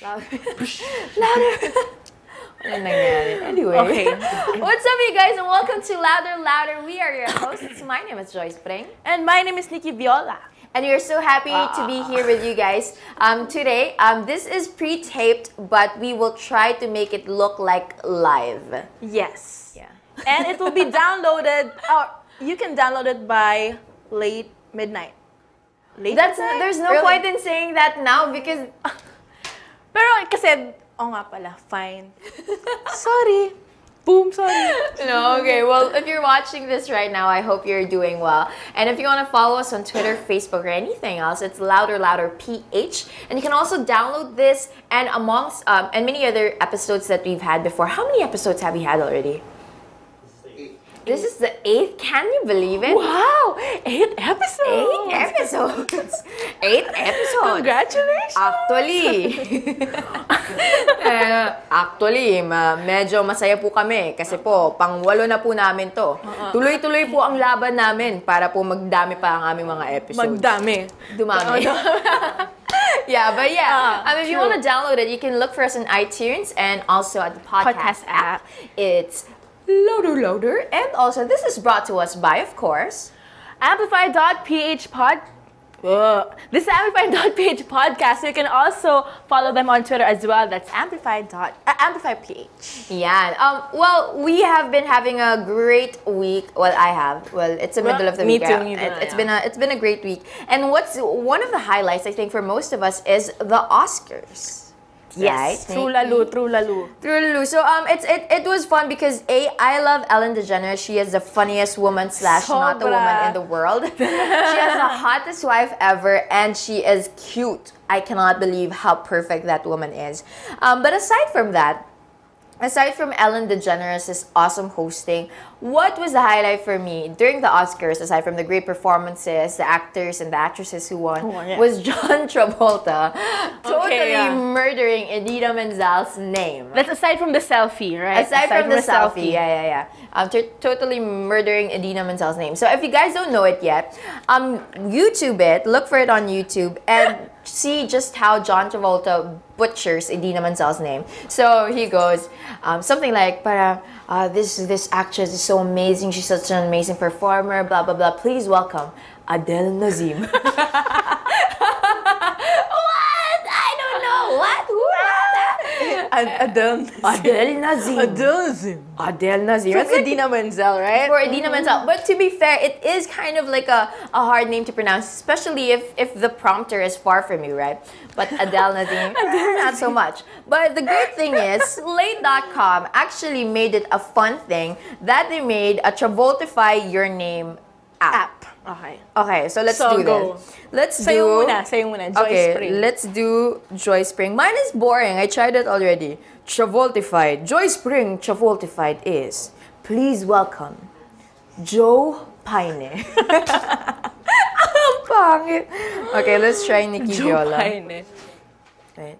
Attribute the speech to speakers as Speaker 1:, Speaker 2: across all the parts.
Speaker 1: Louder. Anyway.
Speaker 2: Okay.
Speaker 1: What's up, you guys, and welcome to Louder Louder. We are your hosts. My name is Joyce Pring.
Speaker 2: And my name is Nikki Viola.
Speaker 1: And we're so happy to be here with you guys today. This is pre-taped, but we will try to make it look like live.
Speaker 2: Yes.
Speaker 1: Yeah.
Speaker 2: And it will be downloaded, or you can download it by late midnight.
Speaker 1: There's no point in saying that now because...
Speaker 2: Pero kasi, nga pala, fine. Sorry. Boom, sorry.
Speaker 1: No, okay. Well, if you're watching this right now, I hope you're doing well. And if you want to follow us on Twitter, Facebook, or anything else, it's LouderLouder PH. And you can also download this and amongst and many other episodes that we've had before. How many episodes have we had already? This is the 8th. Can you believe it?
Speaker 2: Wow! 8 episodes!
Speaker 1: 8 episodes! 8 episodes!
Speaker 2: Congratulations!
Speaker 1: Actually, medyo masaya po kami kasi po, pang-8 na po namin to. Tuloy-tuloy po ang laban namin para po magdami pa ang aming mga episodes.
Speaker 2: Magdami.
Speaker 1: Dumami. Yeah, but yeah, if you want to download it, you can look for us on iTunes and also at the podcast app. It's LouderLouder, and also this is brought to us by, of course,
Speaker 2: Amplify.ph This is Amplify.ph podcast. You can also follow them on Twitter as well. That's Amplify.ph.
Speaker 1: Yeah. Well, we have been having a great week. Well, I have. Well, it's the middle of the week.
Speaker 2: Me too.
Speaker 1: It's been a great week. And what's one of the highlights, I think, for most of us is the Oscars.
Speaker 2: Yes,
Speaker 1: right?
Speaker 2: True lalu.
Speaker 1: So it was fun because I love Ellen DeGeneres. She is the funniest woman / not the woman in the world. She has the hottest wife ever, and she is cute. I cannot believe how perfect that woman is. But aside from Ellen DeGeneres' awesome hosting, what was the highlight for me during the Oscars, aside from the great performances, the actors and the actresses who won, was John Travolta totally murdering Idina Menzel's name.
Speaker 2: That's aside from the selfie, right?
Speaker 1: Aside from the selfie. Yeah. Totally murdering Idina Menzel's name. So if you guys don't know it yet, YouTube it, look for it on YouTube, and see just how John Travolta butchers Idina Menzel's name. So he goes something like, this actress is so amazing, she's such an amazing performer, blah blah blah. Please welcome Adele Nazim. What? I don't know. What? Who is that? Adele Nazim.
Speaker 2: That's Idina Menzel, right?
Speaker 1: For Idina Menzel. But to be fair, it is kind of like a hard name to pronounce, especially if the prompter is far from you, right? But Adele Nazim, not so much. But the great thing is, Slate.com actually made it a fun thing that they made a Travoltify Your Name app. Okay, so let's do this.
Speaker 2: Sayo muna, Joyce Spring.
Speaker 1: Let's do Joyce Spring. Mine is boring. I tried it already. Travoltified. Joyce Spring Travoltified is, please welcome, Joe Paine. Pangit. Okay, let's try Nikki Viola.
Speaker 2: Paine.
Speaker 1: Right.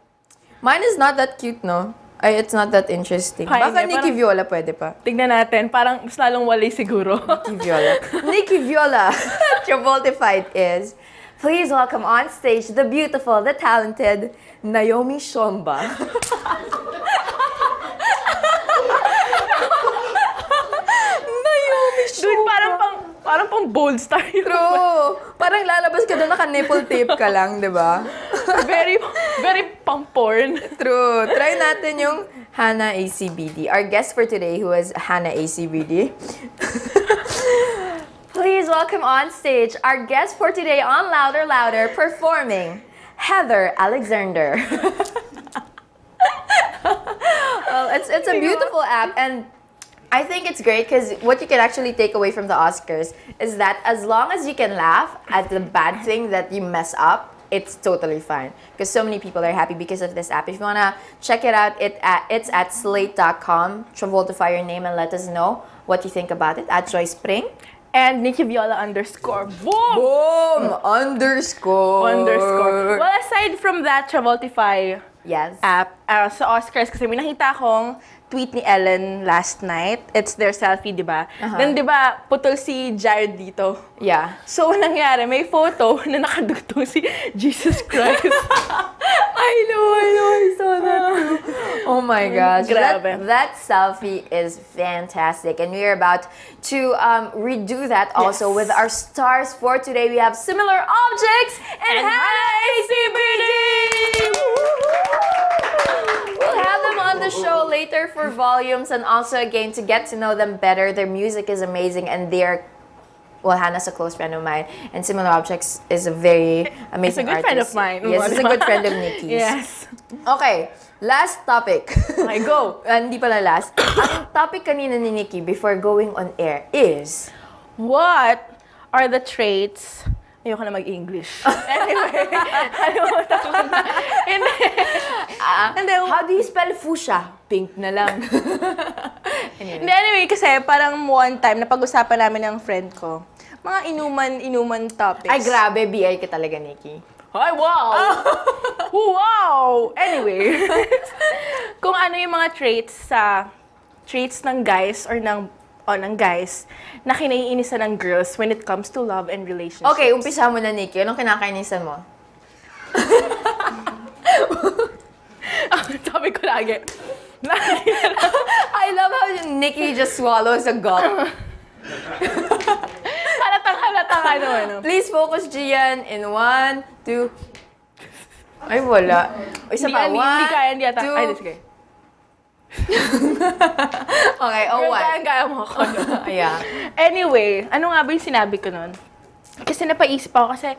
Speaker 1: Mine is not that cute, no? It's not that interesting.
Speaker 2: Paine,
Speaker 1: Baka Nikki Viola pwede pa.
Speaker 2: Tignan natin, parang mas lalong wali siguro.
Speaker 1: Nikki Viola Travoltified is, please welcome on stage the beautiful, the talented Naomi Shomba. Naomi Shomba.
Speaker 2: Dude, parang pang bold star yun.
Speaker 1: True. Parang lalabas ka doon, naka-nipple tape ka lang, di ba?
Speaker 2: Very pang porn.
Speaker 1: True. Try natin yung Hana ACBD. Our guest for today, who is Hana ACBD. Please welcome on stage our guest for today on Louder Louder, performing Heather Alexander. Well, it's a beautiful app, and I think it's great because what you can actually take away from the Oscars is that as long as you can laugh at the bad thing that you mess up, it's totally fine. Because so many people are happy because of this app. If you want to check it out, it's at slate.com. Travoltify Your Name and let us know what you think about it. At Joyce Spring.
Speaker 2: And Nikki Viola _. Boom!
Speaker 1: Boom! Underscore.
Speaker 2: Well, aside from that Travoltify app, sa Oscars, kasi may nakita akong tweet ni Ellen last night. It's their selfie, di ba? Then, di ba, putol si Jared dito.
Speaker 1: Yeah.
Speaker 2: So, nangyari, may photo na nakadugtong si Jesus Christ.
Speaker 1: I know. my gosh.
Speaker 2: Grabe.
Speaker 1: That selfie is fantastic. And we are about to redo that also with our stars for today. We have similar objects and Hana ACBD! We'll have them on the show later for volumes and also again to get to know them better. Their music is amazing and they're Hana's a close friend of mine, and Similar Objects is a very amazing artist.
Speaker 2: It's a good friend of mine.
Speaker 1: Yes, it's a good friend of Nikki's.
Speaker 2: Yes.
Speaker 1: Okay, last topic.
Speaker 2: Okay, go.
Speaker 1: Hindi pala last. Ang topic kanina ni Nikki before going on air is...
Speaker 2: What are the traits... Ayoko na mag-English. Anyway,
Speaker 1: how do you spell fuchsia? Pink na lang.
Speaker 2: Anyway, kasi parang one time, napag-usapan namin ng friend ko, mga inuman topics.
Speaker 1: Ay, grabe, BI ka talaga, Nikki.
Speaker 2: Ay, wow! Wow! Anyway, kung ano yung mga traits ng guys or ng guys na kinaiinisan ng girls when it comes to love and relationships.
Speaker 1: Okay, umpisa mo na, Nikki. Anong kinakainisan mo?
Speaker 2: Sabi ko lagi.
Speaker 1: I love how Nikki just swallows a gulp.
Speaker 2: Halatang ano.
Speaker 1: Please focus, Gian. In 1, 2... Ay, wala. Isa pa. 1, 2...
Speaker 2: Ay, sige.
Speaker 1: Okay,
Speaker 2: Kaya mo ako.
Speaker 1: Yeah.
Speaker 2: Anyway, ano nga ba yung sinabi ko nun? Kasi napaisip ako kasi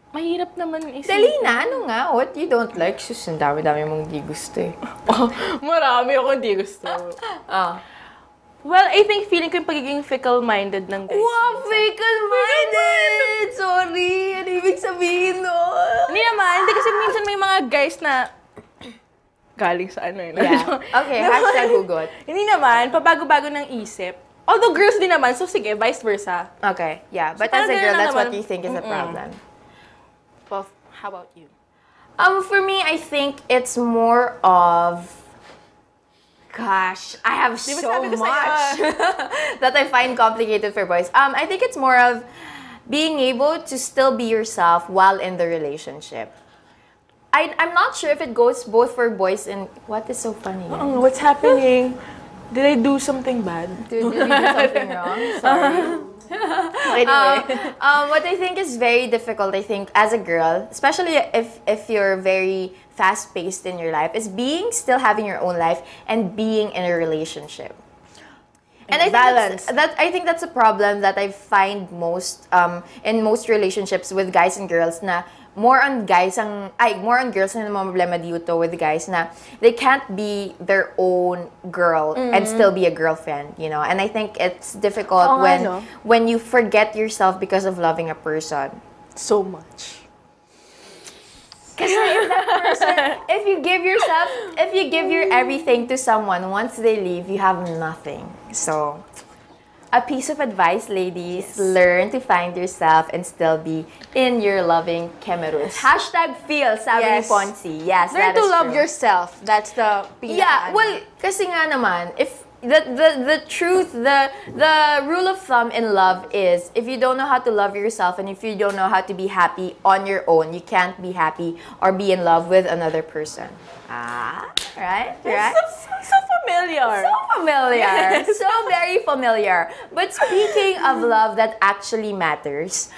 Speaker 2: mahirap naman isipin.
Speaker 1: Dali na, ano nga? What you don't like? Sus, ang dami-dami mong di gusto eh.
Speaker 2: Marami akong di gusto. Well, I think feeling ko yung pagiging fickle-minded ng guys.
Speaker 1: Wow, fickle-minded! Sorry, ano ibig sabihin nun?
Speaker 2: Hindi naman, hindi kasi minsan may mga guys na galing sa ano yun.
Speaker 1: Yeah. Okay, hashtag hugot.
Speaker 2: Hindi naman, pabago-bago ng isip. Although girls din naman, so sige, vice versa.
Speaker 1: Okay, yeah. But as a girl, that's what you think is a problem.
Speaker 2: Well, how about you?
Speaker 1: For me, I think it's more of... Gosh, I have so much that I find complicated for boys. I think it's more of being able to still be yourself while in the relationship. I'm not sure if it goes both for boys and... What is so funny?
Speaker 2: What's happening? Did I do something bad?
Speaker 1: Did you do something wrong? Sorry. Anyway. What I think is very difficult, I think, as a girl, especially if you're very fast-paced in your life, is still having your own life and being in a relationship. And I think that's a problem that I find most in most relationships with guys and girls na more on girls na problema dito with guys na they can't be their own girl and still be a girlfriend, you know. And I think it's difficult when you forget yourself because of loving a person
Speaker 2: so much.
Speaker 1: Kasi if that person, if you give your everything to someone, once they leave, you have nothing. So, a piece of advice, ladies, learn to find yourself and still be in your loving kemerus. Hashtag feel, sabi ni Ponzi. Yes,
Speaker 2: learn to love yourself. That's the pinaka.
Speaker 1: Yeah, well, kasi nga naman, if the truth, the rule of thumb in love is if you don't know how to love yourself and if you don't know how to be happy on your own, you can't be happy or be in love with another person. Right?
Speaker 2: So familiar.
Speaker 1: So familiar.
Speaker 2: Yes.
Speaker 1: So very familiar. But speaking of love that actually matters,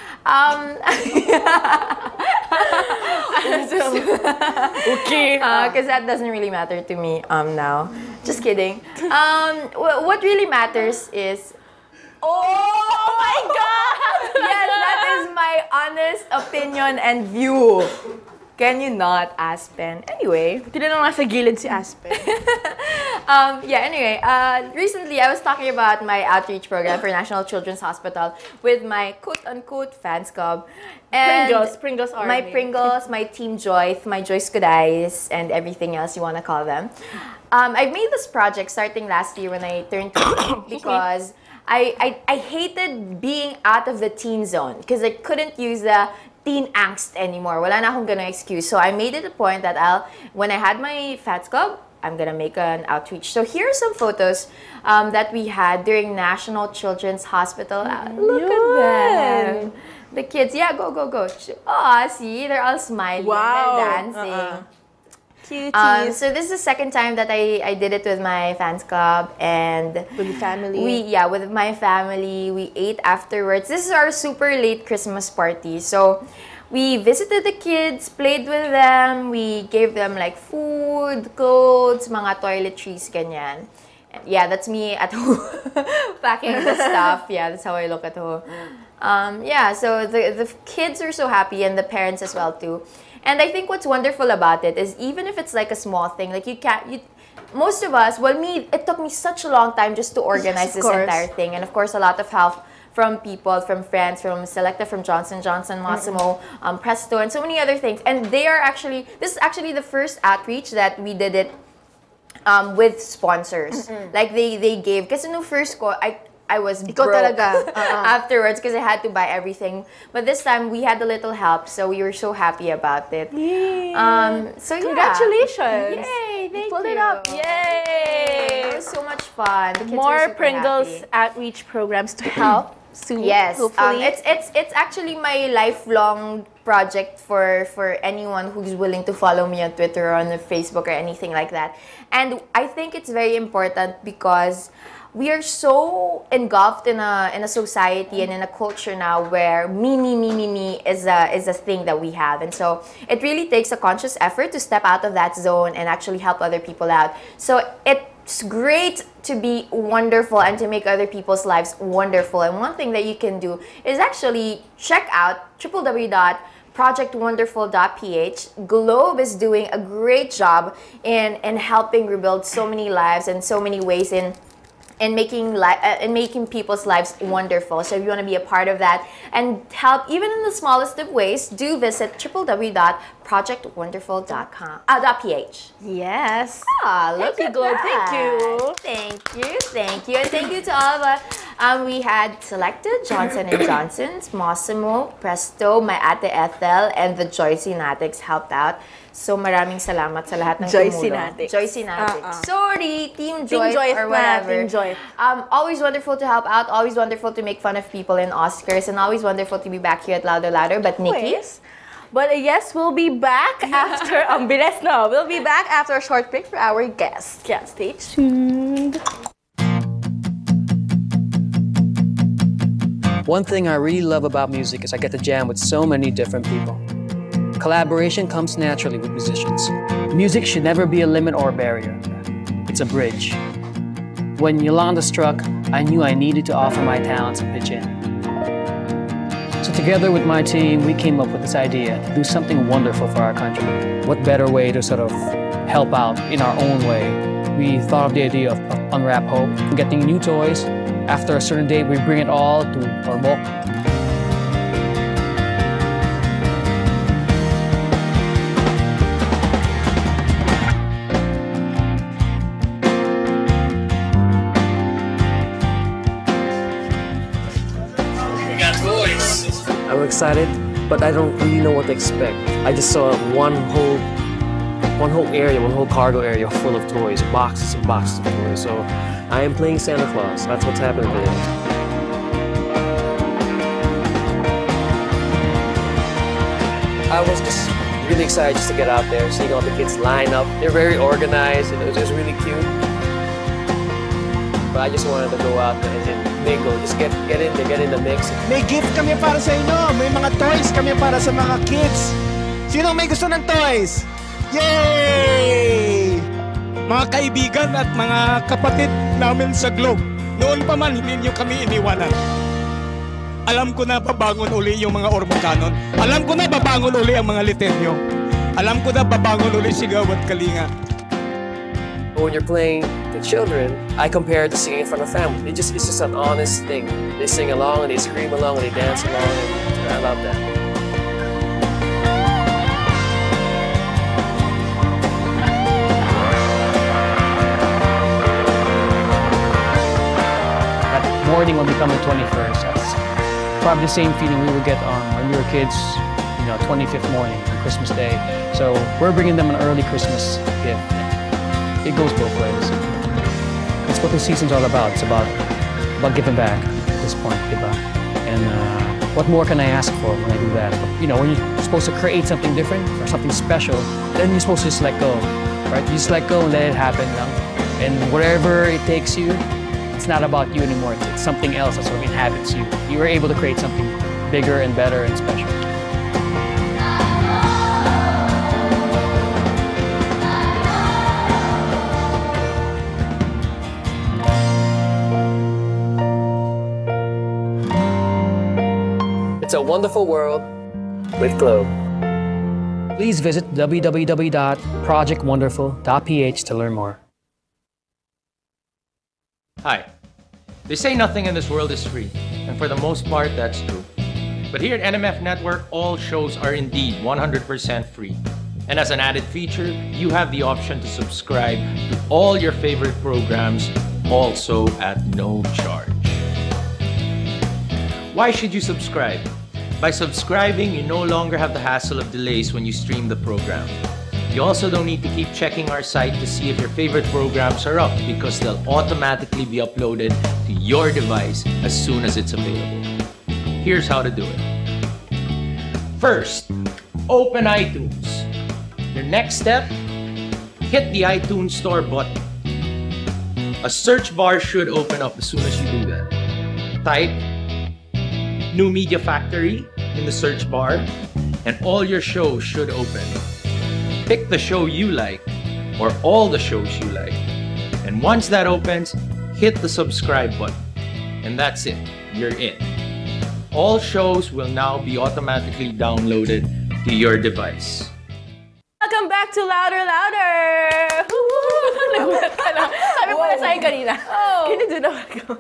Speaker 2: okay.
Speaker 1: Because that doesn't really matter to me now. Just kidding. What really matters is...
Speaker 2: Oh my God!
Speaker 1: Yes, that is my honest opinion and view. Can you not, Aspen? Anyway.
Speaker 2: Tinanong nga sa gilid si Aspen.
Speaker 1: Anyway, recently I was talking about my outreach program for National Children's Hospital with my quote-unquote fans club. And
Speaker 2: Pringles Army.
Speaker 1: My Pringles, my Team Joyce, my Joyce Kudais, and everything else you want to call them. I've made this project starting last year when I turned 20 because I hated being out of the teen zone because I couldn't use the teen angst anymore. Wala na akong ganung excuse. So I made it a point that when I had my Fats Club, I'm gonna make an outreach. So here are some photos that we had during National Children's Hospital. Look at them. The kids, yeah, go. Oh, see, they're all smiling.
Speaker 2: Wow.
Speaker 1: They're dancing.
Speaker 2: Cuties.
Speaker 1: So this is the second time that I did it with my fans club and
Speaker 2: with your family.
Speaker 1: With my family. We ate afterwards. This is our super late Christmas party. So we visited the kids, played with them, we gave them like food, clothes, mga toiletries, ganyan. And yeah, that's me at home packing the stuff. Yeah, that's how I look at home. Yeah, so the kids are so happy and the parents as well too. And I think what's wonderful about it is even if it's like a small thing, like most of us, it took me such a long time just to organize this entire thing. And of course, a lot of help from people, from friends, from Selecta, from Johnson & Johnson, Massimo, Presto, and so many other things. And this is actually the first outreach that we did it with sponsors. Like they gave, kasi no first ko, I was broke afterwards because I had to buy everything. But this time we had a little help, so we were so happy about it.
Speaker 2: Yay.
Speaker 1: So
Speaker 2: congratulations!
Speaker 1: Yay! Thank you.
Speaker 2: Pull it up! Yay!
Speaker 1: It was so much fun. The kids
Speaker 2: More
Speaker 1: were super
Speaker 2: Pringles
Speaker 1: happy.
Speaker 2: outreach programs to help. Soon,
Speaker 1: yes,
Speaker 2: hopefully.
Speaker 1: It's actually my lifelong project for anyone who's willing to follow me on Twitter or on Facebook or anything like that. And I think it's very important because we are so engulfed in a society and in a culture now where me is a thing that we have. And so it really takes a conscious effort to step out of that zone and actually help other people out. So it's great to be wonderful and to make other people's lives wonderful. And one thing that you can do is actually check out www.projectwonderful.ph. Globe is doing a great job in helping rebuild so many lives and so many ways in making people's lives wonderful. So if you want to be a part of that and help even in the smallest of ways, do visit www.projectwonderful.ph.
Speaker 2: Yes.
Speaker 1: Look at
Speaker 2: Globe.
Speaker 1: that.
Speaker 2: Thank you.
Speaker 1: Thank you. And thank you to all of us. We had selected Johnson & Johnson's, Massimo, Presto, my Ate Ethel, and the Joyce and Nikki helped out. So maraming salamat sa lahat ng tumulong. Joyce and Nikki. Sorry, Team Joyce or whatever.
Speaker 2: Team Joyce.
Speaker 1: Always wonderful to help out. Always wonderful to make fun of people in Oscars. And always wonderful to be back here at LouderLouder. But Nikki?
Speaker 2: But yes, we'll be back after... We'll be back after a short break for our guest. Yeah, stay tuned.
Speaker 3: One thing I really love about music is I get to jam with so many different people. Collaboration comes naturally with musicians. Music should never be a limit or a barrier. It's a bridge. When Yolanda struck, I knew I needed to offer my talents and pitch in. So together with my team, we came up with this idea to do something wonderful for our country. What better way to sort of help out in our own way? We thought of the idea of Unwrap Hope, getting new toys. After a certain date, we bring it all to Ormoc.
Speaker 4: I'm excited, but I don't really know what to expect. I just saw one whole cargo area full of toys, boxes and boxes of toys. So I am playing Santa Claus. That's what's happening today. I was just really excited just to get out there, seeing all the kids line up. They're very organized, and it was just really cute. But I just wanted to go out there and mingle, just get in the mix.
Speaker 5: May gift kami para sa inyo. May mga toys kami para sa mga kids. Sino may gusto ng toys? Yay! Mga kaibigan at mga kapatid namin sa Globe, noon pa man hindi niyo kami iniwanan. Alam ko na babangon uli yung mga Ormocanon. Alam ko na babangon uli ang mga Litenyo. Alam ko na babangon uli Sigaw at Kalinga.
Speaker 4: When you're playing to children, I compare it to singing in front of family. It's just an honest thing. They sing along and they scream along and they dance along, and I love that.
Speaker 3: That morning when we come on 21st, that's probably the same feeling we would get on when we were kids, 25th morning on Christmas Day. So we're bringing them an early Christmas gift. It goes both ways. That's what the season's all about. It's about giving back at this point, diba? And what more can I ask for when I do that? You know, when you're supposed to create something different or something special, then you're supposed to just let go, right? You just let go and let it happen. And wherever it takes you, it's not about you anymore. It's something else that sort of inhabits you. You were able to create something bigger and better and special.
Speaker 4: It's a wonderful world with Globe.
Speaker 3: Please visit www.projectwonderful.ph to learn more.
Speaker 6: Hi. They say nothing in this world is free, and for the most part, that's true. But here at NMF Network, all shows are indeed 100% free. And as an added feature, you have the option to subscribe to all your favorite programs, also at no charge. Why should you subscribe? By subscribing, you no longer have the hassle of delays when you stream the program. You also don't need to keep checking our site to see if your favorite programs are up, because they'll automatically be uploaded to your device as soon as it's available. Here's how to do it. First, open iTunes. Your next step, hit the iTunes Store button. A search bar should open up as soon as you do that. Type New Media Factory in the search bar, and all your shows should open. Pick the show you like, or all the shows you like. And once that opens, hit the subscribe button. And that's it, you're in. All shows will now be automatically downloaded to your device.
Speaker 2: Welcome back to Louder Louder! Nagulat ka lang. Sabi mo na sa'yo kanina. Kinidun ako.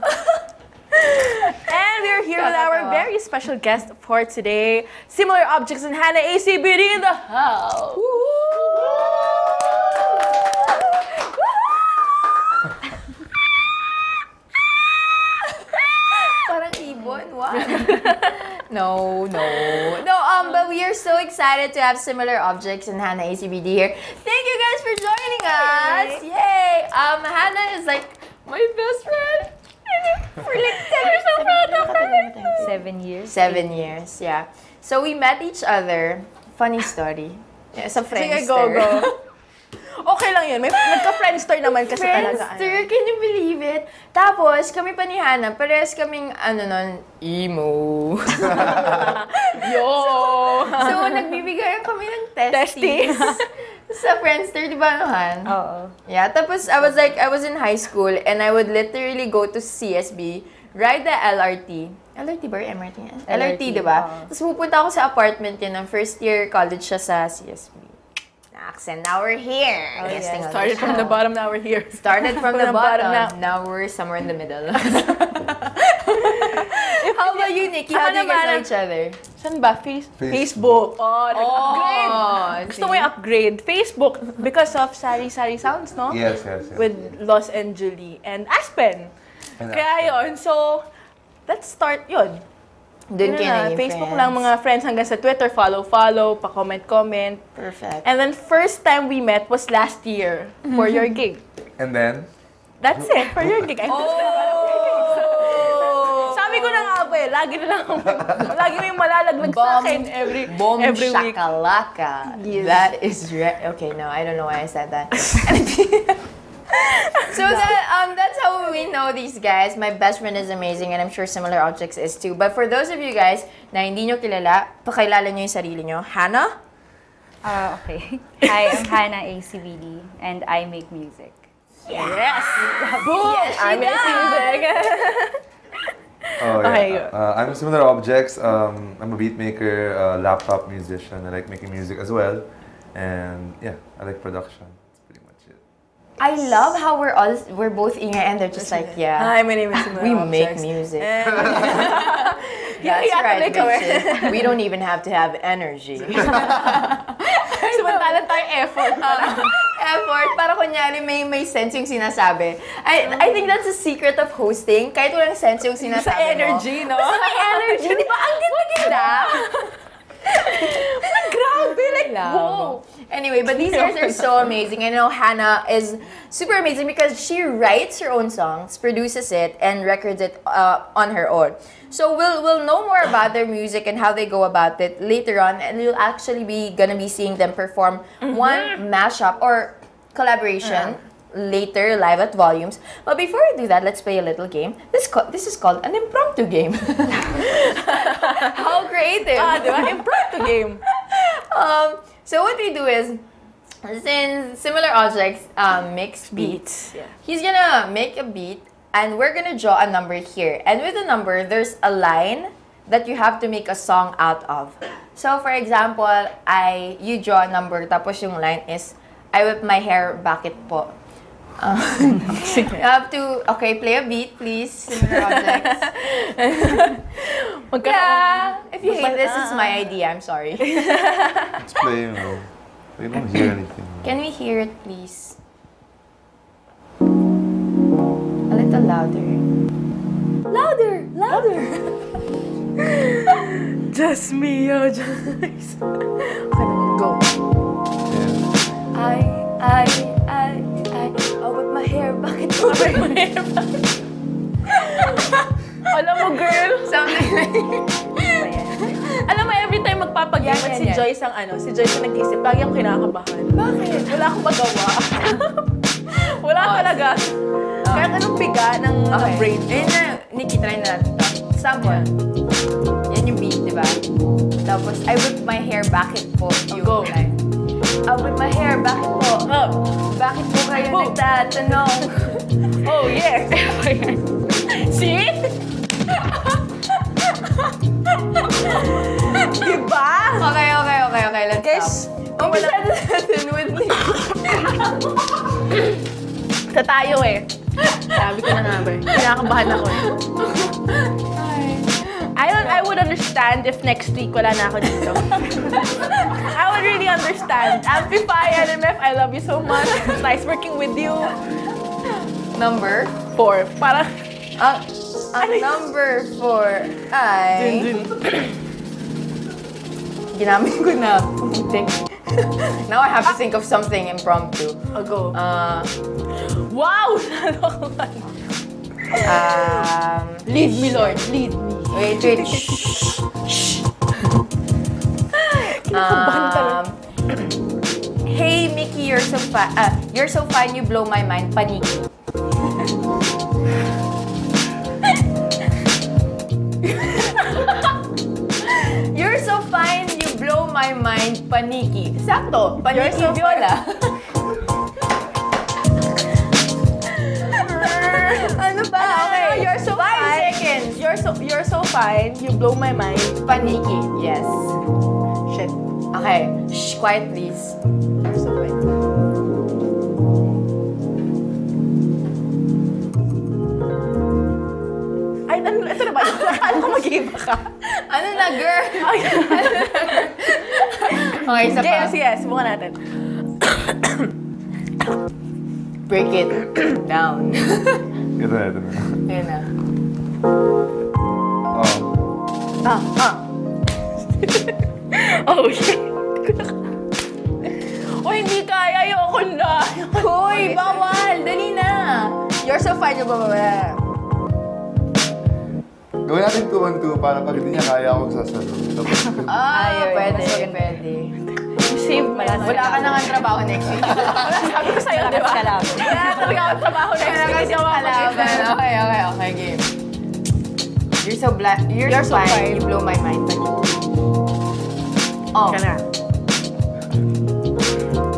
Speaker 2: And we're here with our very special guest for today. Similar Objects and Hana ACBD in the house.
Speaker 1: Parang ibon, what? No. But we are so excited to have Similar Objects and Hana ACBD here. Thank you guys for joining us. Yay! Hana is like my best friend. For like 10 years, so proud of her.
Speaker 7: 7 years.
Speaker 1: 7 years, yeah. So we met each other. Funny story. Yeah, sa Friendster.
Speaker 2: Sige, go. Okay lang yun. May nagka-Friendster naman kasi talaga.
Speaker 1: Friendster, can you believe it? Tapos, kami pa ni Hana, parehas kaming, emo.
Speaker 2: Yo!
Speaker 1: So, nagbibigayan kami ng testes. Sa Friendster, di ba, Han?
Speaker 7: Oo.
Speaker 1: Yeah, tapos I was in high school and I would literally go to CSB, ride the LRT. LRT ba or MRT? LRT, di ba? Tapos pupunta ako sa apartment niya ng first year college siya sa CSB. And now we're here.
Speaker 2: Oh, yes. Started from the bottom, now we're here.
Speaker 1: Started from the bottom, now we're somewhere in the middle. How about you, Nikki? How do you guys know each other?
Speaker 2: Saan ba? Facebook. Oh, nag-upgrade. Gusto mo yung upgrade. Facebook, because of Sari Sounds, no?
Speaker 8: Yes.
Speaker 2: With Los and Julie and Aspen. Kaya yun. So, let's start yun.
Speaker 1: Doon kayo naging
Speaker 2: Facebook
Speaker 1: friends.
Speaker 2: lang mga friends hanggang sa Twitter, follow, pa-comment.
Speaker 1: Perfect.
Speaker 2: And then first time we met was last year for your gig.
Speaker 8: And then?
Speaker 2: That's it, for your gig. Sabi ko na nga po lagi may malalaglag sa akin every week.
Speaker 1: Shakalaka.
Speaker 2: Yes.
Speaker 1: That is okay, no, I don't know why I said that. So that's how we know these guys. My best friend is amazing and I'm sure Similar Objects is too. But for those of you guys na hindi nyo kilala, pakilala nyo yung sarili nyo. Hana?
Speaker 7: Okay. I am Hana ACBD and I make music.
Speaker 2: Yes! Boom!
Speaker 1: Yes,
Speaker 2: I make music.
Speaker 8: Oh, yeah.
Speaker 2: Okay.
Speaker 8: I'm Similar Objects. I'm a beat maker, laptop musician. I like making music as well. And yeah, I like production.
Speaker 1: I love how we're both Inga and they're just like, yeah.
Speaker 2: Hi, my name is Similar
Speaker 1: We
Speaker 2: Objects.
Speaker 1: make music. That's right, bitches. We don't even have to have energy.
Speaker 2: Samantalang tayong effort.
Speaker 1: Effort, para kunyari may sense yung sinasabi. I think that's the secret of hosting. Kahit walang sense yung sinasabi
Speaker 2: Sa energy,
Speaker 1: mo.
Speaker 2: no?
Speaker 1: Basta may energy. Di ba? Ang ganda-ganda.
Speaker 2: Ground Grabe, like, whoa.
Speaker 1: Anyway, but these girls are so amazing. I know Hana is super amazing because she writes her own songs, produces it, and records it on her own. So we'll know more about their music and how they go about it later on, and you'll actually gonna be seeing them perform one mashup or collaboration later live at Volumes. But before we do that, let's play a little game. This is called an impromptu game. How creative!
Speaker 2: Diba? Impromptu game.
Speaker 1: So what we do is, since similar objects mix beats, he's gonna make a beat and we're gonna draw a number here. And with the number, there's a line that you have to make a song out of. So for example, you draw a number, tapos yung line is, I whip my hair, bakit po? You have to, play a beat, please. Similar objects. Yeah, if you hate this, it's my idea. I'm sorry.
Speaker 8: Let's play, you know. We don't hear anything.
Speaker 1: Can we hear it, please? A little louder. Louder! Louder!
Speaker 2: Just me, Joyce. Okay, go.
Speaker 1: I whip my hair, bakit mo?
Speaker 2: Alam mo, girl.
Speaker 1: Something like
Speaker 2: Alam mo, every time magpapag-game si Joyce si Joyce ang nag-isip, lagi akong kinakabahan.
Speaker 1: Bakit?
Speaker 2: Wala akong magawa. Wala talaga. Kahit anong piga ng brain.
Speaker 1: Ayun na, Nikki, try na natin ito. Sample. Yan yung beat, di ba? Tapos, I whip my hair, bakit po?
Speaker 2: Go.
Speaker 1: I whip my hair, bakit po? Bakit po kayo nagtatanong?
Speaker 2: Oh, yes! See? Diba?
Speaker 1: Okay, let's stop. Umpisa natin with me.
Speaker 2: Sa tayo Sabi ko na nga ba kinakabahan ako I would understand if next week wala na ako dito. I would really understand. Amplify, LMF, I love you so much. It's nice working with you.
Speaker 1: Number
Speaker 2: 4. Para
Speaker 1: number 4 ay... Ginamit ko na. Now I have to think of something impromptu.
Speaker 2: I'll go. Wow! Lead me, Lord. Lead me.
Speaker 1: Wait. Shh. Hey, Mickey, you're so fine, you blow my mind. Paniki. You're so fine, you blow my mind. Paniki. Sakto. Paniki Viola. Ano ba? Okay.
Speaker 2: You're so
Speaker 1: 5
Speaker 2: fine.
Speaker 1: seconds.
Speaker 2: You're so fine. You blow my mind.
Speaker 1: Paniki. Yes.
Speaker 2: Shit.
Speaker 1: Okay. Shh. Quiet, please. You're so fine.
Speaker 2: Ay, ito na ba yun? Ano ko mag-iiba ka?
Speaker 1: Ano na, girl? Okay, isa pa.
Speaker 2: Yes. Subukan natin.
Speaker 1: Break it down.
Speaker 8: Ito na.
Speaker 1: Yun na.
Speaker 2: Oh, shit. Oh, hindi kaya. Ayoko na.
Speaker 1: Hoy, bawal. Dali na. You're so fine. Yung bababa.
Speaker 8: Gawin natin 2-1-2 para pag hindi niya kaya akong sasagot.
Speaker 1: Pwede.
Speaker 2: Save mo yan.
Speaker 1: Wala ka nang trabaho next week.
Speaker 2: Sabi ko sa'yo, di ba? Wala talaga akong trabaho next week. Hindi ako
Speaker 1: Kalaban. Okay, game. You're so fine. You blow my mind. Oh.
Speaker 2: Ka na.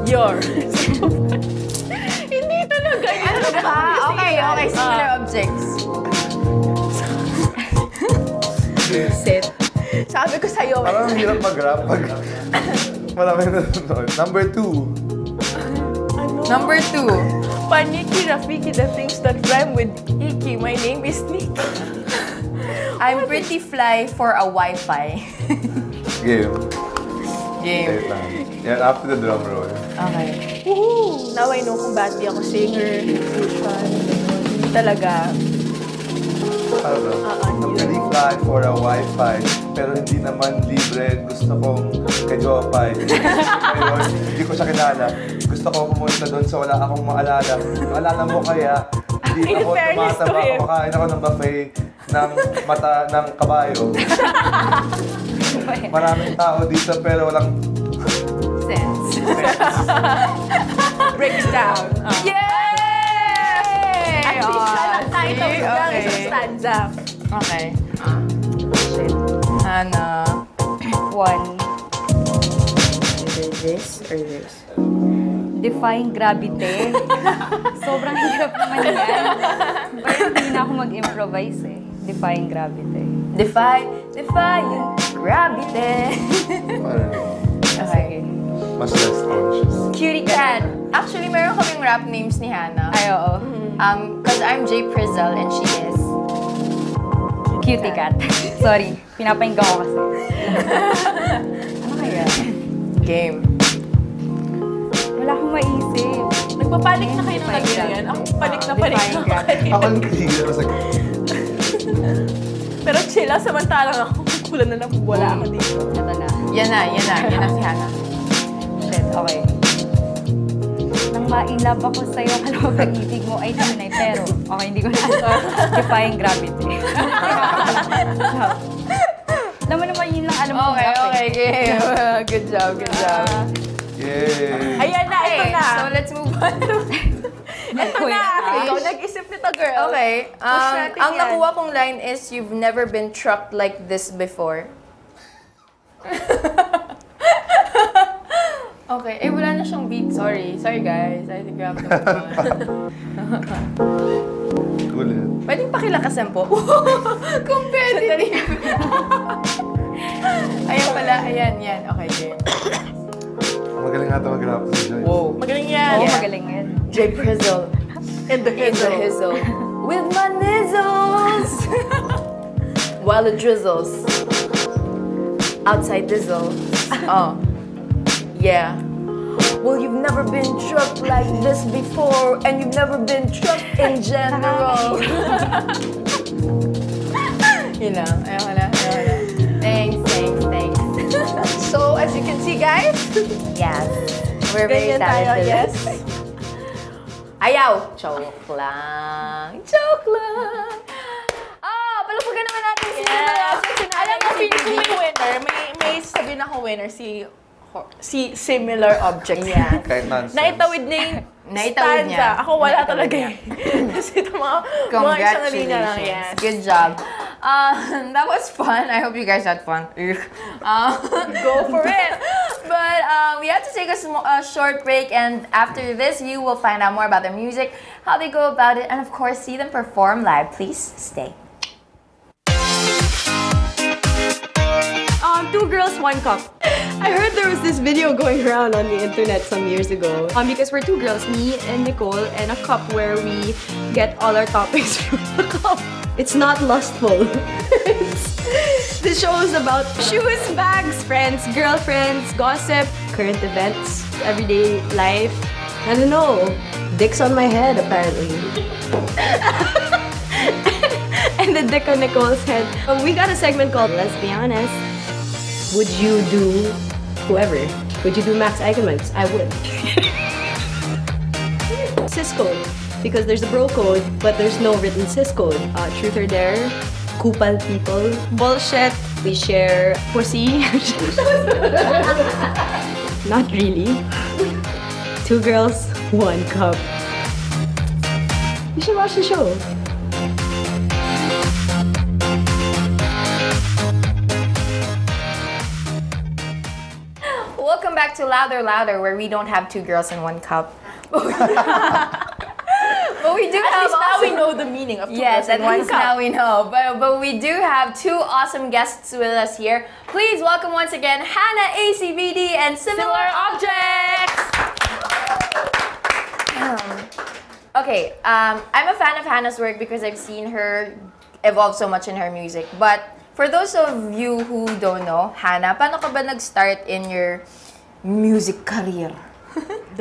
Speaker 2: You're hindi talaga yun.
Speaker 1: Ano ba? Okay. Similar objects.
Speaker 2: Sit. Sabi ko sa'yo.
Speaker 8: Parang hirap mag-rap pag maraming nanonood. Number 2.
Speaker 1: Number 2.
Speaker 2: Paniki, Rafiki, the things that rhyme with Iki. My name is Nikki.
Speaker 1: I'm pretty fly for a Wi-Fi.
Speaker 8: Game.
Speaker 1: Game.
Speaker 8: Yan, after the drum roll.
Speaker 1: Okay.
Speaker 2: Woohoo! Now I know kung ba't di ako singer, musician, gano'n. Hindi talaga.
Speaker 8: Ano ba? I'm really fly for a Wi-Fi, pero hindi naman libre. Gusto kong ka-Jopay. Ngayon, hindi ko siya kilala. Gusto ko pumunta doon sa wala akong maalala. Maalala mo kaya, hindi ako tumataba. Kumakain ako ng buffet ng mata ng kabayo. Maraming tao dito pero walang
Speaker 1: sense.
Speaker 2: Breaks down.
Speaker 1: Yay!
Speaker 2: Actually, siya lang title ng isang stanza.
Speaker 1: Okay.
Speaker 2: Shit. Hana.
Speaker 7: 1.
Speaker 1: Either this or this.
Speaker 7: Defying gravity. Sobrang hirap naman yan. Pero hindi na ako mag-improvise eh. Defying gravity.
Speaker 1: Defying gravity.
Speaker 7: Okay.
Speaker 8: mas less conscious.
Speaker 1: Cutie cat. Actually, meron kaming rap names ni Hana.
Speaker 7: Ay, oo.
Speaker 1: Cause I'm J Prizzle and she is
Speaker 7: Cutie cat. Sorry, pinapahinggan ko kasi. Ano kaya?
Speaker 1: game.
Speaker 7: Wala akong maisip.
Speaker 2: Nagpapanik na kayo ng ganyan. Ako panik na panik na ako kanina.
Speaker 8: Ako nagtigil ako sa...
Speaker 2: Pero chill lang, samantalang ako kukulan na lang wala ako dito.
Speaker 7: Ito na.
Speaker 1: Yan na si Hana.
Speaker 7: Shit, okay. Nang ma-inlove ako sa'yo, kala pag-ibig mo ay tunay. Pero, okay, hindi ko na. Defying gravity. Alam mo naman, yun lang alam mo.
Speaker 1: Okay, game. Good job.
Speaker 8: Yay!
Speaker 2: Ayan na, ito na.
Speaker 1: So, let's move on.
Speaker 2: Ito na. Ikaw nag-isip nito, girl.
Speaker 1: Okay. Ang nakuha kong line is, you've never been trucked like this before. Okay. Wala na siyang beat. Sorry, guys. I think we have to move on.
Speaker 8: Ulit.
Speaker 1: Pwedeng pakilakasan po. Competitive. Ayan pala. Ayan. Okay, game.
Speaker 8: Magaling nga ito mag-rap si Joyce.
Speaker 1: Whoa.
Speaker 2: Magaling yan.
Speaker 7: Oo,
Speaker 1: Yeah.
Speaker 7: magaling yan.
Speaker 1: J Prizzle.
Speaker 2: In the
Speaker 1: In the hizzle. With my nizzles. While it drizzles. Outside dizzle. Oh. Yeah. Well, you've never been trucked like this before, and you've never been trucked in general. You know, ayoko na. Thanks. So, as you can see, guys, yes, we're very
Speaker 2: Ganyan tayo,
Speaker 1: talented.
Speaker 2: yes.
Speaker 1: Ayaw! Joke lang. Palupagan naman natin si
Speaker 2: Alam mo, feeling ko may winner. May sabihin ako winner, si similar objects.
Speaker 1: Yeah.
Speaker 8: Kahit nonsense.
Speaker 2: Naitawid niya yung
Speaker 1: Naitawid
Speaker 2: stanza.
Speaker 1: niya.
Speaker 2: Ako wala
Speaker 1: Naitawid
Speaker 2: talaga
Speaker 1: niya.
Speaker 2: Kasi ito mga isang linya lang. Yes.
Speaker 1: Good job. That was fun. I hope you guys had fun.
Speaker 2: Go for it.
Speaker 1: But we have to take a short break, and after this, you will find out more about their music, how they go about it, and of course, see them perform live. Please stay.
Speaker 9: 2 Girls, 1 Cup. I heard there was this video going around on the internet some years ago. Because we're 2 girls, me and Nicole, and a cup where we get all our topics from the cup. It's not lustful. The show is about shoes, bags, friends, girlfriends, gossip, current events, everyday life. I don't know. Dick's on my head, apparently. And the dick on Nicole's head. We got a segment called Let's Be Honest. Would you do whoever? Would you do Max Eigenmans? I would. Cis code. Because there's a bro code, but there's no written cis code. Truth or dare. Kupal people. Bullshit. We share pussy. Not really. 2 girls, 1 cup. You should watch the show.
Speaker 1: Welcome back to LouderLouder, where we don't have 2 girls and 1 cup. But we do
Speaker 2: At
Speaker 1: have
Speaker 2: least now
Speaker 1: awesome...
Speaker 2: we know the meaning of 2
Speaker 1: Yes,
Speaker 2: girls
Speaker 1: at
Speaker 2: and 1
Speaker 1: least
Speaker 2: cup.
Speaker 1: now we know. But we do have 2 awesome guests with us here. Please welcome once again Hana ACBD and Similar Objects. Okay, I'm a fan of Hana's work because I've seen her evolve so much in her music. But for those of you who don't know, Hana, paano ka ba nag-start in your music career?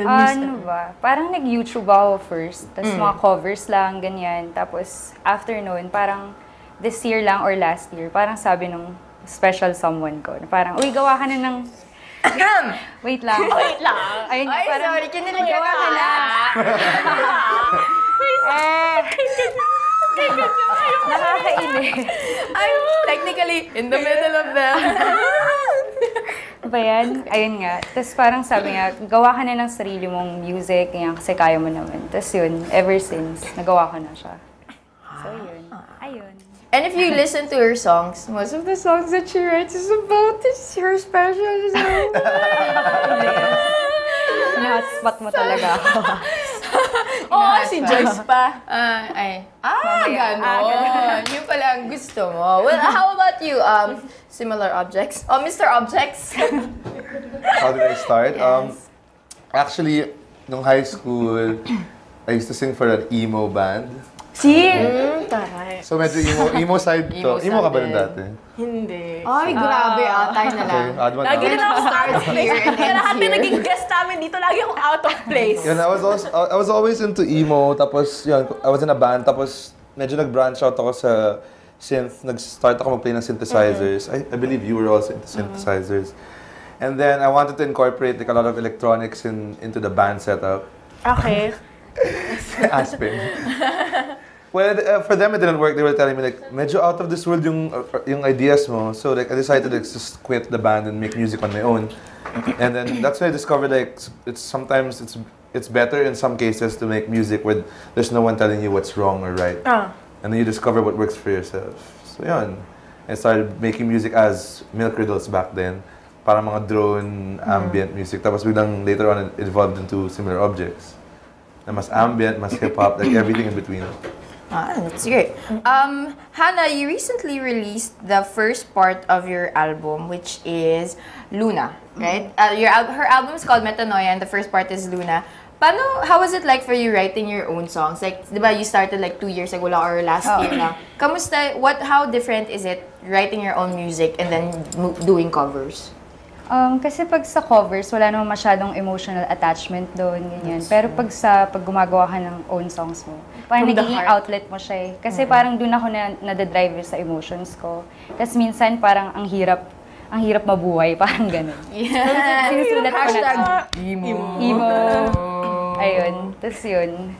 Speaker 7: Ano ba? Parang nag-YouTube ako first. Tapos mga covers lang, ganyan. Tapos after noon, parang this year lang or last year, parang sabi nung special someone ko, parang, uy, gawa ka na ng... Wait lang.
Speaker 2: Wait lang.
Speaker 7: Ayun,
Speaker 1: Ay,
Speaker 7: parang,
Speaker 1: sorry, kinilig ka
Speaker 7: gawa ka na. Nakakainis.
Speaker 1: I'm technically in the middle of them.
Speaker 7: Ba yan? Ayun nga. Tapos parang sabi nga, gawa ka na ng sarili mong music, yan, kasi kaya mo naman. Tapos yun, ever since, nagawa ko na siya. So yun. Ayun.
Speaker 1: And if you listen to her songs, most of the songs that she writes is about this, her special song.
Speaker 7: Na-hotspot mo talaga ako.
Speaker 2: Si Joyce pa.
Speaker 1: Ganon. Yun pala ang gusto mo. Well, how about you? Similar objects? Oh, Mr. Objects?
Speaker 8: How did I start? Actually, nung high school, I used to sing for an emo band.
Speaker 2: Taray.
Speaker 8: So medyo emo side to. Emo ka ba rin dati?
Speaker 2: Hindi.
Speaker 1: Ay, grabe. Atay na lang.
Speaker 8: Okay, odd one
Speaker 2: Lagi
Speaker 8: out.
Speaker 2: na ako out of place. Kaya lahat na naging guest namin dito, lagi akong out of place.
Speaker 8: Yun, I was always into emo, tapos yun, I was in a band, tapos medyo nag-branch out ako sa synth, nag-start ako mag-play ng synthesizers. I believe you were also into synthesizers. And then I wanted to incorporate like a lot of electronics into the band setup.
Speaker 2: Okay.
Speaker 8: Aspen. Well, for them it didn't work. They were telling me like, medyo out of this world yung ideas mo. So like I decided to like, just quit the band and make music on my own. And then that's when I discovered like sometimes it's better in some cases to make music where there's no one telling you what's wrong or right. And then you discover what works for yourself. So yun. I started making music as Milk Riddles back then. Para mga drone, ambient music. Tapos biglang later on it evolved into Similar Objects. Na mas ambient, mas hip-hop, like everything in between.
Speaker 1: That's great. Hana, you recently released the first part of your album, which is Luna, right? Her album is called Metanoia, and the first part is Luna. How was it like for you writing your own songs? Like, diba, you started like 2 years ago lang or last year lang. Kamusta? How different is it writing your own music and then doing covers?
Speaker 7: Kasi pag sa covers, wala naman masyadong emotional attachment doon, ganyan. Pero pag gumagawa ka ng own songs mo, parang nagiging outlet mo siya eh. Kasi parang doon ako na-drive sa emotions ko. Tapos minsan parang ang hirap mabuhay, parang gano'n.
Speaker 1: Yeah.
Speaker 7: Sinusulat ko na
Speaker 1: emo.
Speaker 7: Ayun. Tapos yun.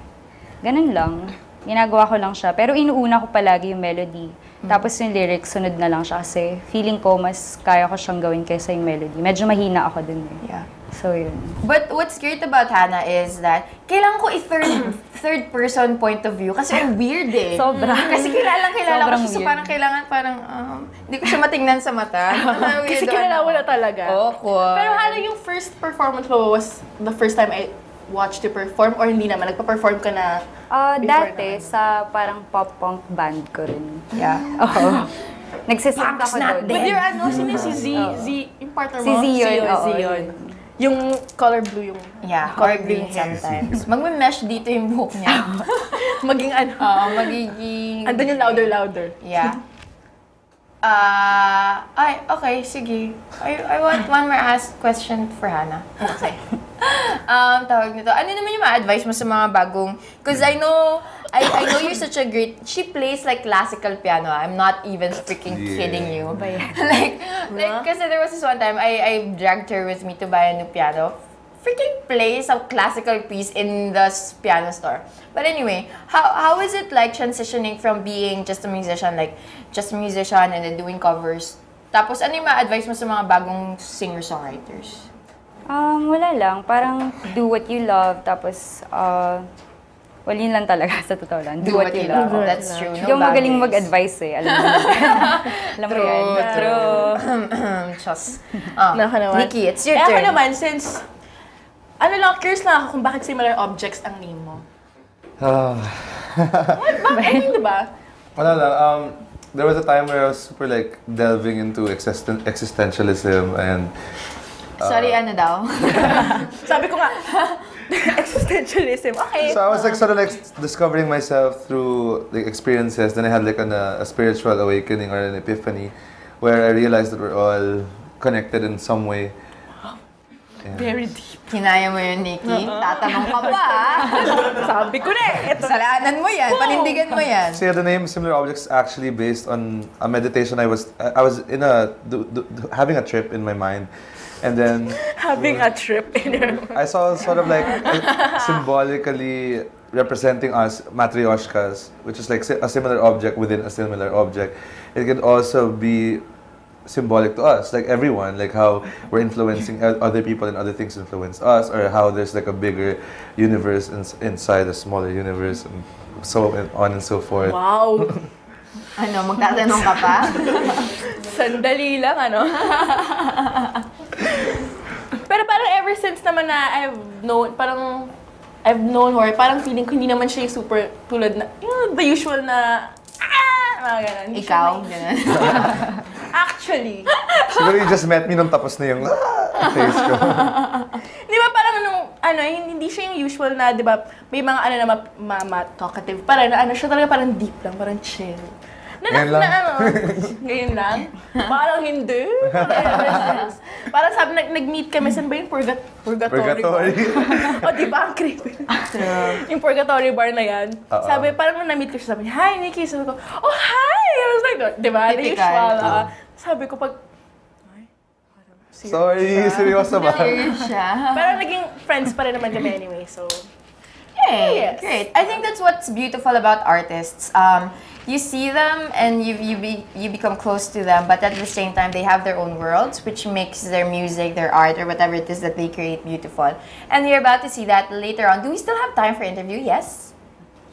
Speaker 7: Ganun lang. Ginagawa ko lang siya. Pero inuuna ko palagi yung melody. Tapos yung lyrics, sunod na lang siya kasi feeling ko mas kaya ko siyang gawin kaysa yung melody. Medyo mahina ako dun eh.
Speaker 1: Yeah.
Speaker 7: So yun.
Speaker 1: But what's great about Hana is that kailangan ko third person point of view kasi ang weird eh.
Speaker 7: Sobra.
Speaker 1: Kasi kilala ko siya, so
Speaker 7: weird.
Speaker 1: parang hindi ko siya matingnan sa mata.
Speaker 2: Kasi kilala mo na talaga.
Speaker 1: Awkward.
Speaker 2: Pero Hana, yung first performance mo was the first time I watched you perform or hindi naman? Nagpa-perform ka na
Speaker 7: Dati, sa parang pop-punk band ko rin.
Speaker 1: Yeah.
Speaker 7: Oo. Nagsising ako doon.
Speaker 2: With your sino si Z, yung partner mo?
Speaker 7: Si Zion.
Speaker 2: Zion. Yung color blue yung...
Speaker 1: Yeah, color green sometimes. Magme-mesh dito yung buhok niya.
Speaker 2: Maging ano?
Speaker 1: Magiging...
Speaker 2: Andun yung louder.
Speaker 1: Yeah. Okay, sige. I want one more question for Hana.
Speaker 2: Okay.
Speaker 1: Tawag nito. Ano naman yung ma-advise mo sa mga bagong... Because I know you're such a great... She plays like classical piano. I'm not even freaking kidding you. like, kasi there was this one time, I dragged her with me to buy a new piano. Freaking plays a classical piece in the piano store. But anyway, how is it like transitioning from being just a musician and then doing covers? Tapos ano yung ma-advise mo sa mga bagong singer-songwriters?
Speaker 7: Wala lang. Parang do what you love. Tapos, yun lang talaga sa totoo lang. Do what you love.
Speaker 1: That's true.
Speaker 7: Hindi ako magaling mag-advise eh. Alam mo yan.
Speaker 1: True. Chos. Nikki, it's your turn.
Speaker 2: Ako naman, since... curious lang ako kung bakit Similar Objects ang name mo. Bakit? Diba?
Speaker 8: Wala lang. There was a time where I was super like delving into existentialism and...
Speaker 1: Sorry, ano daw?
Speaker 2: Sabi ko nga, existentialism. Okay.
Speaker 8: So I was like sort of like discovering myself through like experiences. Then I had like a spiritual awakening or an epiphany where I realized that we're all connected in some way.
Speaker 2: Very deep.
Speaker 1: Kinaya mo yun, Nikki? Tatanong ka pa,
Speaker 2: Sabi ko na.
Speaker 1: Salanan mo yan, panindigan mo yan.
Speaker 8: See, the name Similar Objects is actually based on a meditation I was in having a trip in my mind. And then...
Speaker 2: Having a trip in your mind.
Speaker 8: I saw sort of like symbolically representing us, matryoshkas, which is like a similar object within a similar object. It can also be symbolic to us, like everyone, like how we're influencing other people and other things influence us, or how there's like a bigger universe inside a smaller universe, and so on and so forth.
Speaker 2: Wow!
Speaker 1: Ano, magtatanong ka pa?
Speaker 2: Sandali lang, ano? Pero parang ever since naman na I've known her, parang feeling ko hindi naman siya yung super tulad na, the usual na, mga ganun.
Speaker 1: Ikaw? Ganun.
Speaker 2: Actually.
Speaker 8: Siguro you just met me nung tapos na yung face ko.
Speaker 2: Di ba parang hindi siya yung usual na, di ba, may mga talkative, parang siya talaga parang deep lang, parang chill.
Speaker 8: Ngayon lang?
Speaker 2: Ngayon lang? Parang hindi. Parang sabi, nag-meet kami, saan ba yung purgatory? O, di ba? Ang creepy. Yung purgatory bar na yan. Sabi, parang nung na-meet ko siya, sabi niya, "Hi, Nikki." Sabi ko, "Oh, hi!" I was like, di ba? The usual. Sabi ko,
Speaker 8: sorry, seryoso ba?
Speaker 1: Serious siya.
Speaker 2: Pero naging friends pa rin naman kami anyway, so...
Speaker 1: Yay! Yes. Great. I think that's what's beautiful about artists. You see them and you become close to them, but at the same time, they have their own worlds, which makes their music, their art, or whatever it is that they create beautiful. And we're about to see that later on. Do we still have time for interview? Yes?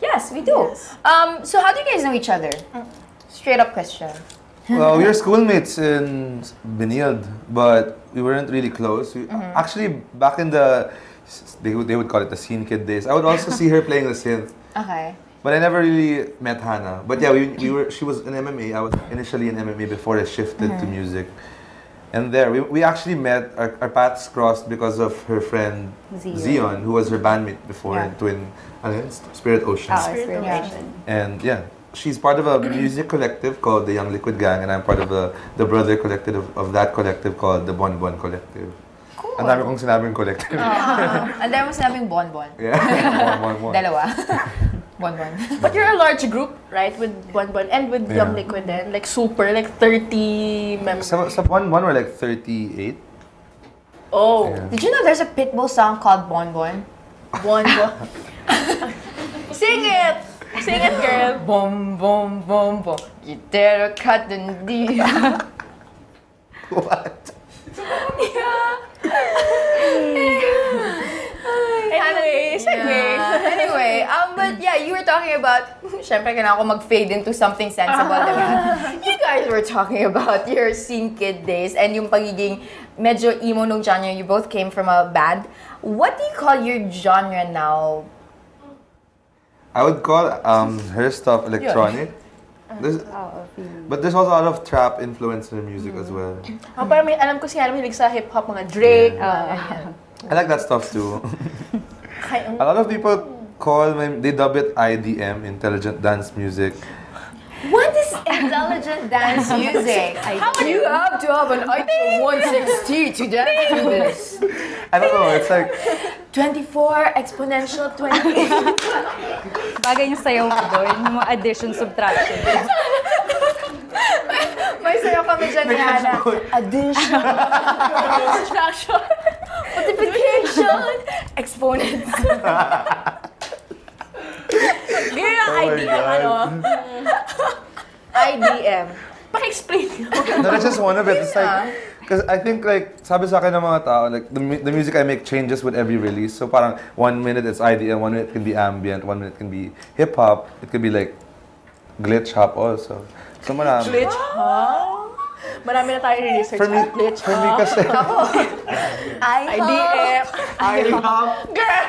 Speaker 1: Yes, we do. Yes. So how do you guys know each other? Straight up question.
Speaker 8: Well, we were schoolmates in Benilde, but we weren't really close. Actually, back in the, they would call it the scene kid days, I would also see her playing the synth.
Speaker 1: Okay.
Speaker 8: But I never really met Hana. But yeah, she was in MMA. I was initially in MMA before I shifted to music. And there, we actually met, our paths crossed because of her friend Zion, who was her bandmate before in Spirit Ocean.
Speaker 1: Oh, Spirit Ocean.
Speaker 8: And yeah, she's part of a music collective called the Young Liquid Gang, and I'm part of the brother collective of that collective called the Bon Bon Collective.
Speaker 1: Cool.
Speaker 8: Ang dami kong sinabing collective.
Speaker 1: Ang dami mong sinabing Bon Bon.
Speaker 8: Yeah, Bon Bon.
Speaker 1: Dalawa. Bon Bon.
Speaker 2: But you're a large group, right? With Bon Bon and with Young Liquid then? Like super, like 30 members.
Speaker 8: Sa Bon Bon were like 38.
Speaker 2: Oh.
Speaker 1: Yeah. Did you know there's a Pitbull song called Bon Bon?
Speaker 2: Bon Bon. Sing it! Sing it, girl.
Speaker 1: Bom, bom, bom, bom. You dare cut the deal.
Speaker 8: What?
Speaker 1: Anyway, but yeah, you were talking about, syempre kailangan ko mag-fade into something sensible, diba? You guys were talking about your scene kid days and yung pagiging medyo emo nung genre. You both came from a band. What do you call your genre now?
Speaker 8: I would call her stuff electronic. But there's also a lot of trap influence in her music as well.
Speaker 2: Pero may alam ko siya mahilig sa hip-hop, mga Drake.
Speaker 8: I like that stuff too. A lot of people they dub it IDM, Intelligent Dance Music.
Speaker 1: What is intelligent dance music? You have to have an IQ 160 to dance to this.
Speaker 8: I don't know, it's like
Speaker 1: 24 exponential 28.
Speaker 7: Bagay yung sayaw ko doon, yung mga addition, subtraction.
Speaker 1: May sayaw kami dyan ni Hana. Addition, subtraction, multiplication, exponents.
Speaker 2: Ganyan ang IDM, ano? IDM. Paki-explain nyo.
Speaker 8: No, that's just one of it. It's like, because I think like, sabi sa akin ng mga tao, like the music I make changes with every release. So parang 1 minute it's IDM, 1 minute it can be ambient, 1 minute it can be hip-hop, it could be like glitchhop also. So marami.
Speaker 2: Glitchhop? Marami na tayo research.
Speaker 8: For me kasi.
Speaker 2: IDM.
Speaker 8: I-hop.
Speaker 2: Girl!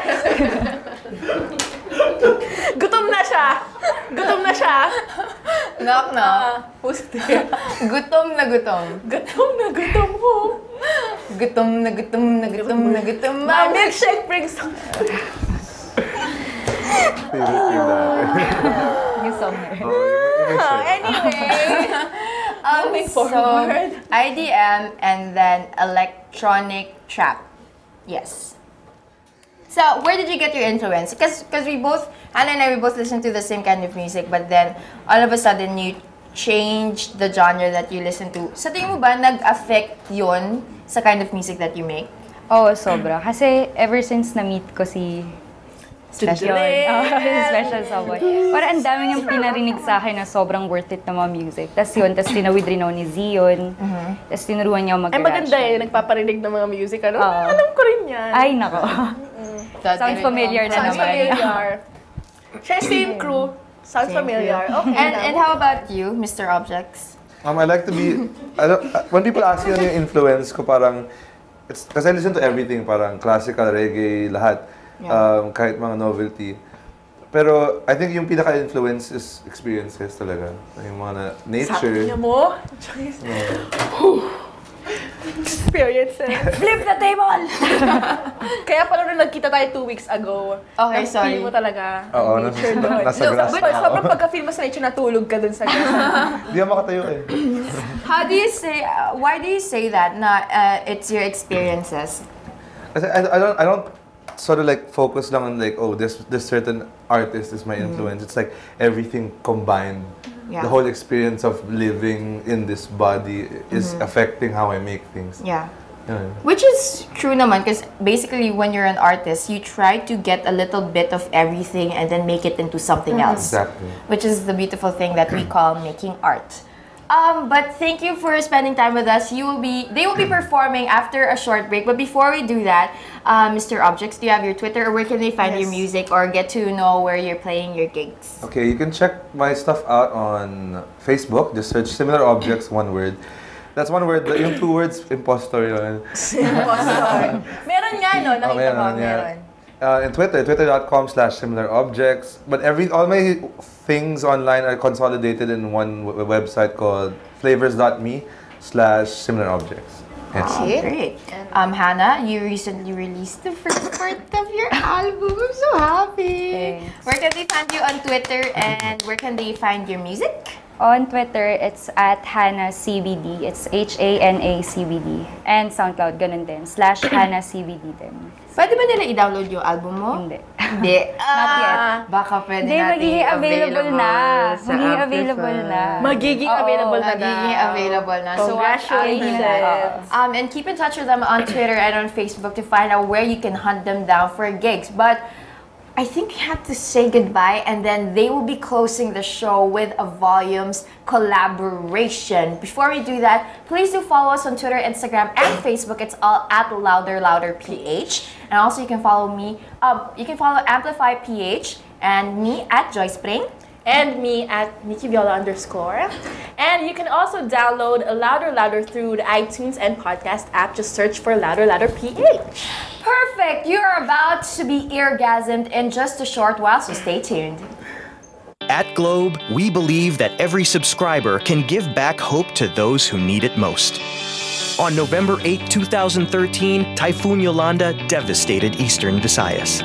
Speaker 2: Gutom na siya! Gutom na siya!
Speaker 1: Knock knock.
Speaker 2: Who's there?
Speaker 1: Gutom na gutom.
Speaker 2: Gutom na gutom ko.
Speaker 1: Gutom na gutom na gutom na gutom.
Speaker 2: My milkshake brings...
Speaker 7: Yung song na rin.
Speaker 2: Anyway, moving forward.
Speaker 1: So, IDM and then electronic trap. Yes. So, where did you get your influence? Because we both, Hana and I, we both listen to the same kind of music, but then all of a sudden you changed the genre that you listen to. Sa tingin mo ba nag-affect yun sa kind of music that you make?
Speaker 7: Oo, sobra. Kasi ever since na-meet ko si Special Someone. Parang ang dami niyang pinarinig sa akin na sobrang worth it na mga music. Tapos tinawid rin ako ni Zion. Tapos tinuruan niya mag-garage.
Speaker 2: Ay, maganda nagpaparinig ng mga music. Alam ko rin yan.
Speaker 7: Ay, nako. Sounds familiar na naman.
Speaker 2: Sounds familiar. Siya same crew. Sounds familiar. Okay.
Speaker 1: And how about you, Mr. Objects?
Speaker 8: I like to be, when people ask you ano yung influence ko, parang, kasi I listen to everything, parang classical, reggae, lahat. Kahit mga novelty. Pero I think yung pinaka-influence is experiences talaga. Yung mga nature.
Speaker 2: Sabi niya mo? Experiences.
Speaker 1: Flip the table!
Speaker 2: Kaya pala nung nagkita tayo 2 weeks ago,
Speaker 1: okay, sorry.
Speaker 2: Feel mo talaga nature doon.
Speaker 8: Nasa grass na ako.
Speaker 2: Sobrang pagka-feel mo sa nature, natulog ka doon sa grass.
Speaker 8: Hindi ako makatayo eh.
Speaker 1: How do you say, why do you say that na it's your experiences?
Speaker 8: Kasi I don't sort of like focus lang on like, oh, this certain artist is my influence. It's like everything combined. Yeah. The whole experience of living in this body is affecting how I make things.
Speaker 1: Yeah. Which is true naman, because basically when you're an artist, you try to get a little bit of everything and then make it into something else.
Speaker 8: Exactly.
Speaker 1: Which is the beautiful thing that we call making art. But thank you for spending time with us. They will be performing after a short break. But before we do that, Mr. Objects, do you have your Twitter, or where can they find your music or get to know where you're playing your gigs?
Speaker 8: Okay, you can check my stuff out on Facebook. Just search Similar Objects, one word. That's one word. Yung 2 words, impostor yun.
Speaker 2: Impostor. Meron nga, no? Nakita ko, meron.
Speaker 8: In Twitter, twitter.com/similarobjects. But all my things online are consolidated in one website called flavors.me/similarobjects.
Speaker 1: Okay, great. Hana, you recently released the first part of your album. I'm so happy. Thanks. Where can they find you on Twitter, and where can they find your music?
Speaker 7: On Twitter, it's at Hana ACBD. It's Hana ACBD. And SoundCloud, ganun din. /Hana ACBD din.
Speaker 1: Pwede ba nila i-download yung album mo?
Speaker 7: Hindi.
Speaker 1: Hindi.
Speaker 7: Not yet.
Speaker 1: Baka pwede
Speaker 7: Hindi,
Speaker 1: natin
Speaker 7: magiging available na. Magiging available na.
Speaker 2: Magiging available na.
Speaker 1: Magiging available na. So
Speaker 2: congratulations.
Speaker 1: And keep in touch with them on Twitter and on Facebook to find out where you can hunt them down for gigs. But I think we have to say goodbye, and then they will be closing the show with a Volumes collaboration. Before we do that, please do follow us on Twitter, Instagram, and Facebook. It's all at LouderLouderPH. And also you can follow me, you can follow Amplify PH and me at Joyce Spring.
Speaker 2: And me at NikkiViola_. And you can also download LouderLouder through the iTunes and podcast app. Just search for LouderLouder PH.
Speaker 1: Perfect! You're about to be eargasmed in just a short while, so stay tuned.
Speaker 10: At Globe, we believe that every subscriber can give back hope to those who need it most. On November 8, 2013, Typhoon Yolanda devastated Eastern Visayas.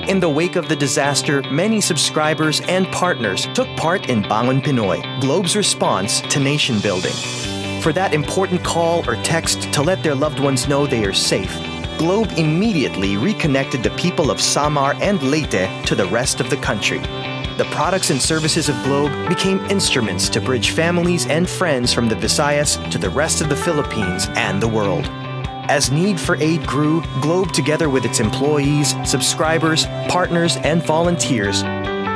Speaker 10: In the wake of the disaster, many subscribers and partners took part in Bangon Pinoy, Globe's response to nation building. For that important call or text to let their loved ones know they are safe, Globe immediately reconnected the people of Samar and Leyte to the rest of the country. The products and services of Globe became instruments to bridge families and friends from the Visayas to the rest of the Philippines and the world. As need for aid grew, Globe, together with its employees, subscribers, partners, and volunteers,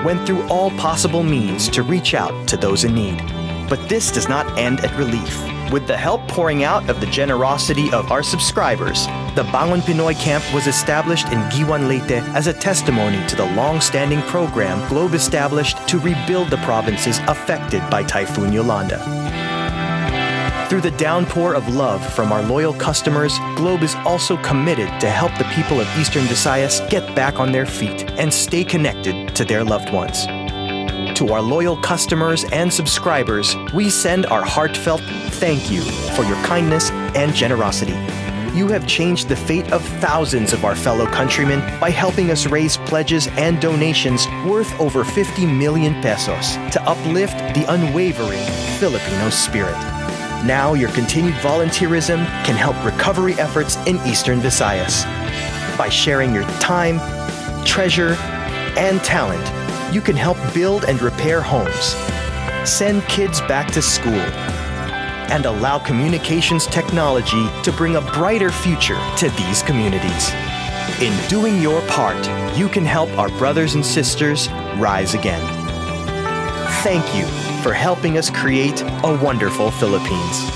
Speaker 10: went through all possible means to reach out to those in need. But this does not end at relief. With the help pouring out of the generosity of our subscribers, the Bangon Pinoy camp was established in Giwan, Leyte as a testimony to the long-standing program Globe established to rebuild the provinces affected by Typhoon Yolanda. Through the downpour of love from our loyal customers, Globe is also committed to help the people of Eastern Visayas get back on their feet and stay connected to their loved ones. To our loyal customers and subscribers, we send our heartfelt thank you for your kindness and generosity. You have changed the fate of thousands of our fellow countrymen by helping us raise pledges and donations worth over 50 million pesos to uplift the unwavering Filipino spirit. Now your continued volunteerism can help recovery efforts in Eastern Visayas. By sharing your time, treasure, and talent, you can help build and repair homes, send kids back to school, and allow communications technology to bring a brighter future to these communities. In doing your part, you can help our brothers and sisters rise again. Thank you for helping us create a wonderful Philippines.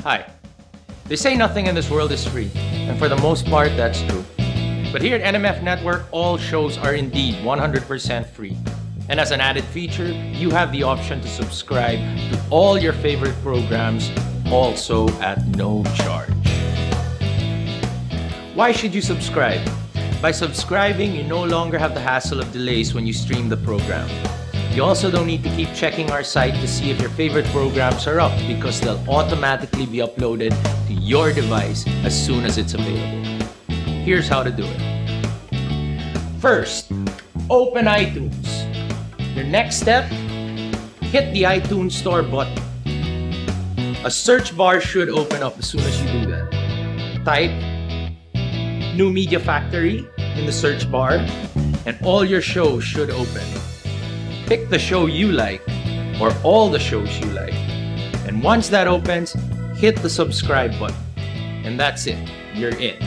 Speaker 6: Hi. They say nothing in this world is free, and for the most part, that's true. But here at NMF Network, all shows are indeed 100% free. And as an added feature, you have the option to subscribe to all your favorite programs, also at no charge. Why should you subscribe? By subscribing, you no longer have the hassle of delays when you stream the program. You also don't need to keep checking our site to see if your favorite programs are up, because they'll automatically be uploaded to your device as soon as it's available. Here's how to do it. First, open iTunes. Your next step, hit the iTunes Store button. A search bar should open up as soon as you do that. Type New Media Factory in the search bar, and all your shows should open. Pick the show you like, or all the shows you like. And once that opens, hit the subscribe button. And that's it, you're in.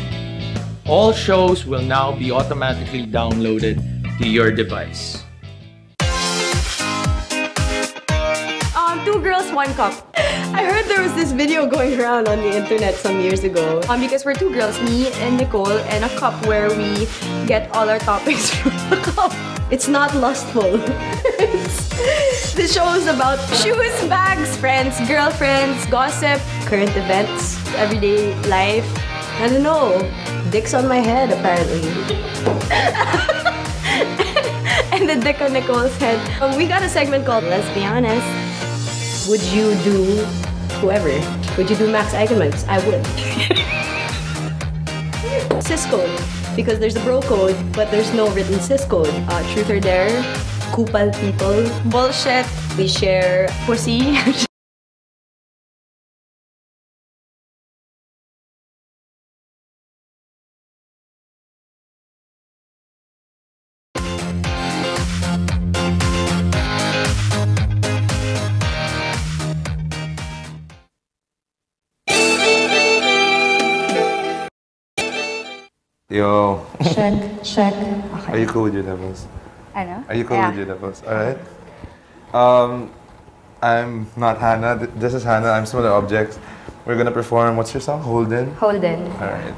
Speaker 6: All shows will now be automatically downloaded to your device.
Speaker 9: Two girls, one cup. I heard there was this video going around on the internet some years ago. Because we're two girls, me and Nicole, and a cup where we get all our topics from the cup. It's not lustful. The show is about shoes, bags, friends, girlfriends, gossip, current events, everyday life. I don't know. Dick's on my head, apparently. And the dick on Nicole's head. We got a segment called Let's Be Honest. Would you do whoever? Would you do Max Eigenmans? I would. Cis code, because there's a bro code, but there's no written cis code. Truth or dare, kupal people, bullshit, we share pussy.
Speaker 8: Yo.
Speaker 7: Check. Okay.
Speaker 8: Are you cool with your levels?
Speaker 7: Ano?
Speaker 8: Are you cool with your levels? Alright. I'm not Hana. This is Hana. I'm Similar Objects. We're gonna perform, what's your song? Holden?
Speaker 7: Holden.
Speaker 8: Alright.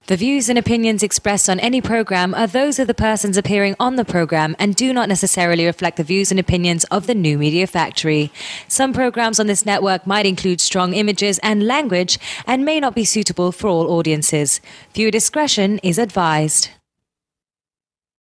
Speaker 11: The views and opinions expressed on any program are those of the persons appearing on the program and do not necessarily reflect the views and opinions of the New Media Factory. Some programs on this network might include strong images and language and may not be suitable for all audiences. Viewer discretion is advised.